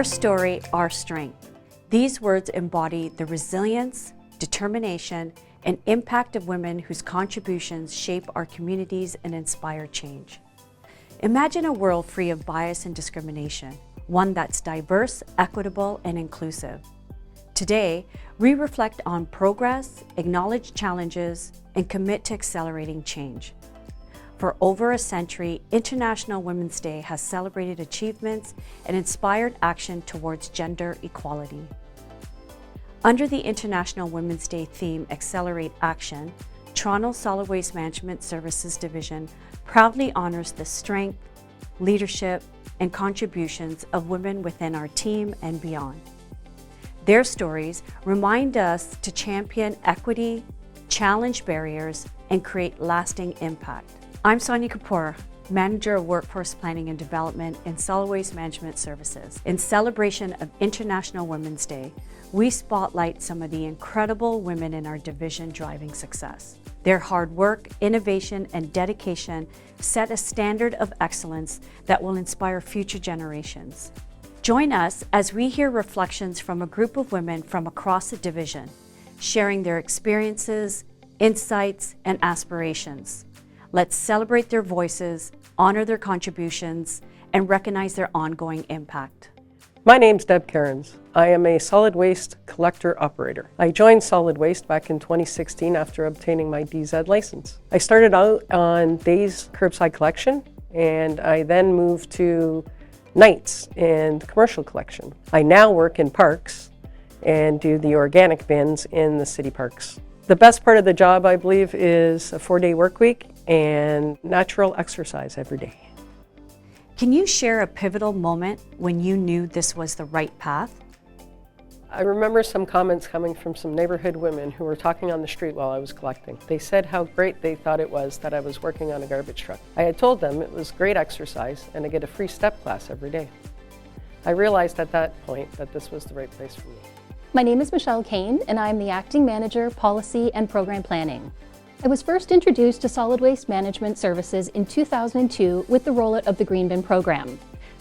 Our story, our strength. These words embody the resilience, determination, and impact of women whose contributions shape our communities and inspire change. Imagine a world free of bias and discrimination, one that's diverse, equitable, and inclusive. Today, we reflect on progress, acknowledge challenges, and commit to accelerating change. For over a century, International Women's Day has celebrated achievements and inspired action towards gender equality. Under the International Women's Day theme, Accelerate Action, Toronto Solid Waste Management Services Division proudly honors the strength, leadership, and contributions of women within our team and beyond. Their stories remind us to champion equity, challenge barriers, and create lasting impact. I'm Sonia Kapoor, Manager of Workforce Planning and Development in Solid Waste Management Services. In celebration of International Women's Day, we spotlight some of the incredible women in our division driving success. Their hard work, innovation, and dedication set a standard of excellence that will inspire future generations. Join us as we hear reflections from a group of women from across the division, sharing their experiences, insights, and aspirations. Let's celebrate their voices, honor their contributions, and recognize their ongoing impact. My name's Deb Cairns. I am a solid waste collector operator. I joined Solid Waste back in 2016 after obtaining my DZ license. I started out on days curbside collection, and I then moved to nights and commercial collection. I now work in parks and do the organic bins in the city parks. The best part of the job, I believe, is a 4-day work week and natural exercise every day. Can you share a pivotal moment when you knew this was the right path? I remember some comments coming from some neighborhood women who were talking on the street while I was collecting. They said how great they thought it was that I was working on a garbage truck. I had told them it was great exercise and I get a free step class every day. I realized at that point that this was the right place for me. My name is Michelle Kane, and I'm the Acting Manager, Policy and Program Planning. I was first introduced to Solid Waste Management Services in 2002 with the rollout of the Green Bin program.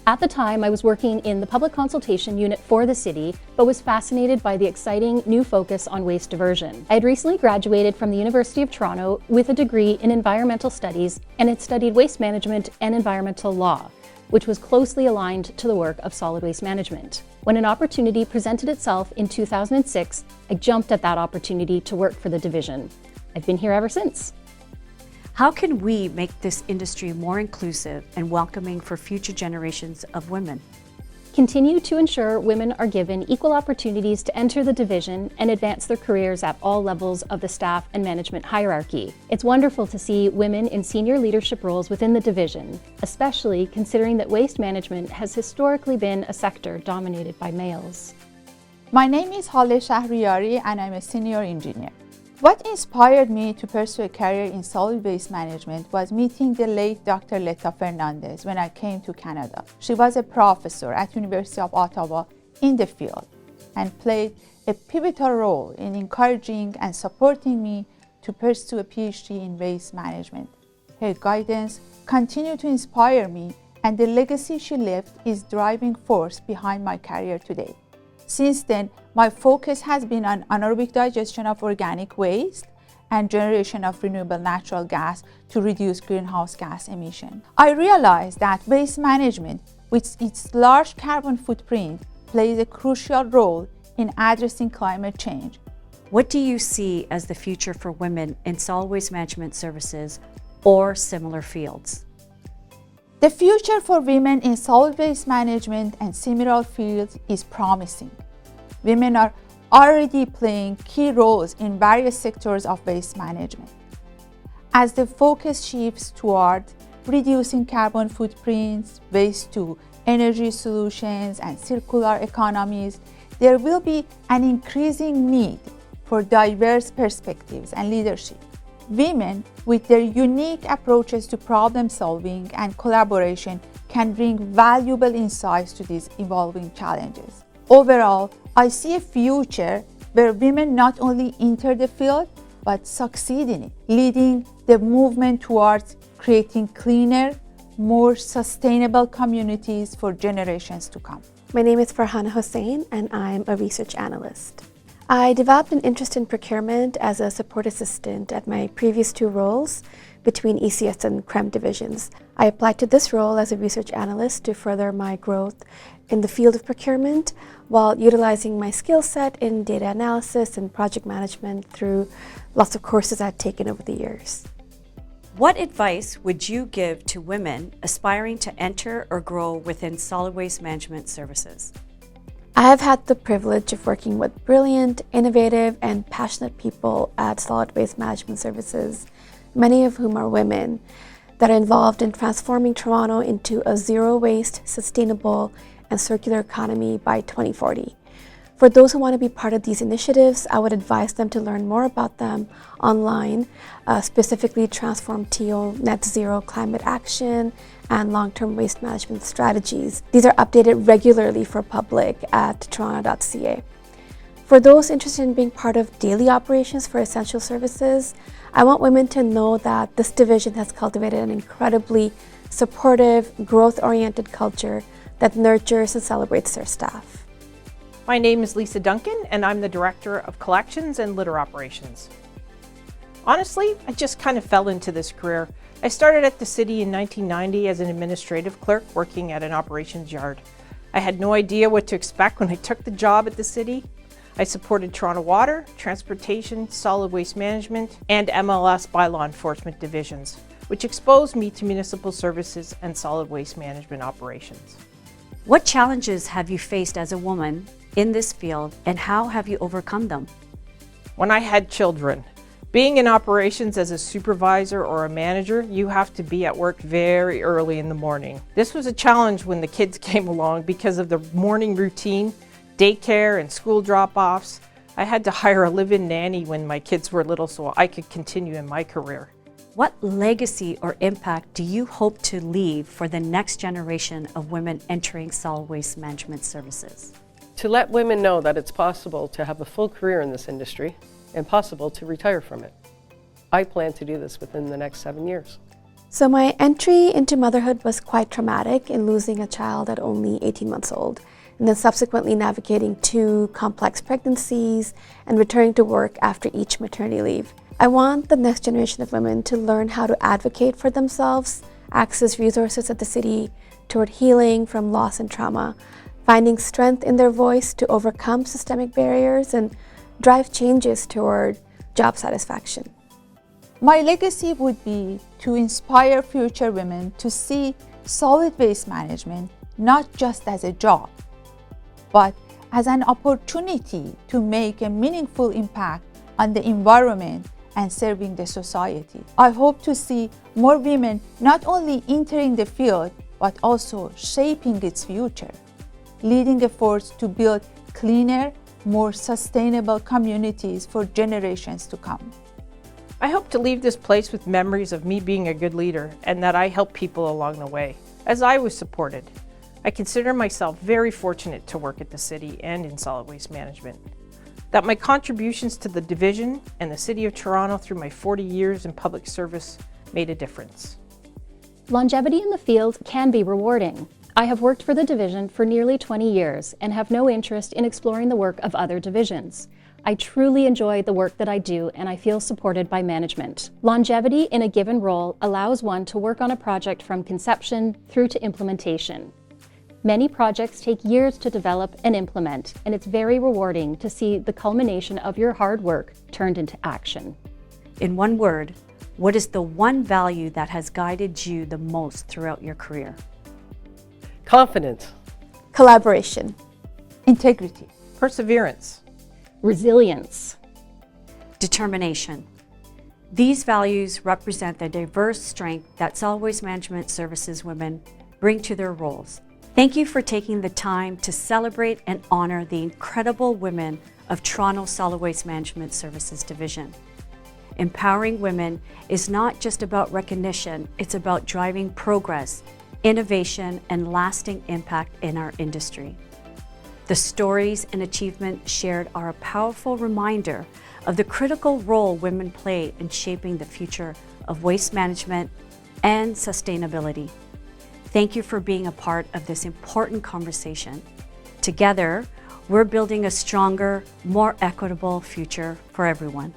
At the time, I was working in the Public Consultation Unit for the city, but was fascinated by the exciting new focus on waste diversion. I had recently graduated from the University of Toronto with a degree in Environmental Studies and had studied waste management and environmental law, which was closely aligned to the work of solid waste management. When an opportunity presented itself in 2006, I jumped at that opportunity to work for the division. I've been here ever since. How can we make this industry more inclusive and welcoming for future generations of women? Continue to ensure women are given equal opportunities to enter the division and advance their careers at all levels of the staff and management hierarchy. It's wonderful to see women in senior leadership roles within the division, especially considering that waste management has historically been a sector dominated by males. My name is Hale Shahriyari and I'm a senior engineer. What inspired me to pursue a career in solid waste management was meeting the late Dr. Leta Fernandez when I came to Canada. She was a professor at University of Ottawa in the field and played a pivotal role in encouraging and supporting me to pursue a PhD in waste management. Her guidance continued to inspire me, and the legacy she left is driving force behind my career today. Since then, my focus has been on anaerobic digestion of organic waste and generation of renewable natural gas to reduce greenhouse gas emission. I realized that waste management, with its large carbon footprint, plays a crucial role in addressing climate change. What do you see as the future for women in solid waste management services or similar fields? The future for women in solid waste management and similar fields is promising. Women are already playing key roles in various sectors of waste management. As the focus shifts toward reducing carbon footprints, waste to energy solutions, and circular economies, there will be an increasing need for diverse perspectives and leadership. Women, with their unique approaches to problem solving and collaboration, can bring valuable insights to these evolving challenges. Overall, I see a future where women not only enter the field, but succeed in it, leading the movement towards creating cleaner, more sustainable communities for generations to come. My name is Farhana Hossain, and I'm a research analyst. I developed an interest in procurement as a support assistant at my previous 2 roles between ECS and CREM divisions. I applied to this role as a research analyst to further my growth in the field of procurement while utilizing my skill set in data analysis and project management through lots of courses I'd taken over the years. What advice would you give to women aspiring to enter or grow within solid waste management services? I have had the privilege of working with brilliant, innovative, and passionate people at Solid Waste Management Services, many of whom are women, that are involved in transforming Toronto into a zero-waste, sustainable, and circular economy by 2040. For those who want to be part of these initiatives, I would advise them to learn more about them online, specifically Transform TO Net Zero Climate Action and Long-Term Waste Management Strategies. These are updated regularly for public at toronto.ca. For those interested in being part of daily operations for essential services, I want women to know that this division has cultivated an incredibly supportive, growth-oriented culture that nurtures and celebrates their staff. My name is Lisa Duncan, and I'm the Director of Collections and Litter Operations. Honestly, I just kind of fell into this career. I started at the city in 1990 as an administrative clerk working at an operations yard. I had no idea what to expect when I took the job at the city. I supported Toronto Water, Transportation, Solid Waste Management, and MLS by law enforcement divisions, which exposed me to municipal services and solid waste management operations. What challenges have you faced as a woman in this field, and how have you overcome them? When I had children, being in operations as a supervisor or a manager, you have to be at work very early in the morning. This was a challenge when the kids came along because of the morning routine, daycare and school drop-offs. I had to hire a live-in nanny when my kids were little so I could continue in my career. What legacy or impact do you hope to leave for the next generation of women entering solid waste management services? To let women know that it's possible to have a full career in this industry and possible to retire from it. I plan to do this within the next 7 years. So my entry into motherhood was quite traumatic in losing a child at only 18 months old, and then subsequently navigating 2 complex pregnancies and returning to work after each maternity leave. I want the next generation of women to learn how to advocate for themselves, access resources at the city toward healing from loss and trauma, finding strength in their voice to overcome systemic barriers, and drive changes toward job satisfaction. My legacy would be to inspire future women to see solid waste management not just as a job, but as an opportunity to make a meaningful impact on the environment and serving the society. I hope to see more women not only entering the field, but also shaping its future, leading efforts to build cleaner, more sustainable communities for generations to come. I hope to leave this place with memories of me being a good leader and that I helped people along the way, as I was supported. I consider myself very fortunate to work at the city and in solid waste management. That my contributions to the division and the City of Toronto through my 40 years in public service made a difference. Longevity in the field can be rewarding. I have worked for the division for nearly 20 years and have no interest in exploring the work of other divisions. I truly enjoy the work that I do, and I feel supported by management. Longevity in a given role allows one to work on a project from conception through to implementation. Many projects take years to develop and implement, and it's very rewarding to see the culmination of your hard work turned into action. In one word, what is the one value that has guided you the most throughout your career? Confidence. Collaboration. Integrity. Perseverance. Resilience. Determination. These values represent the diverse strength that solid waste management services women bring to their roles. Thank you for taking the time to celebrate and honor the incredible women of Toronto Solid Waste Management Services Division. Empowering women is not just about recognition, it's about driving progress, innovation, and lasting impact in our industry. The stories and achievements shared are a powerful reminder of the critical role women play in shaping the future of waste management and sustainability. Thank you for being a part of this important conversation. Together, we're building a stronger, more equitable future for everyone.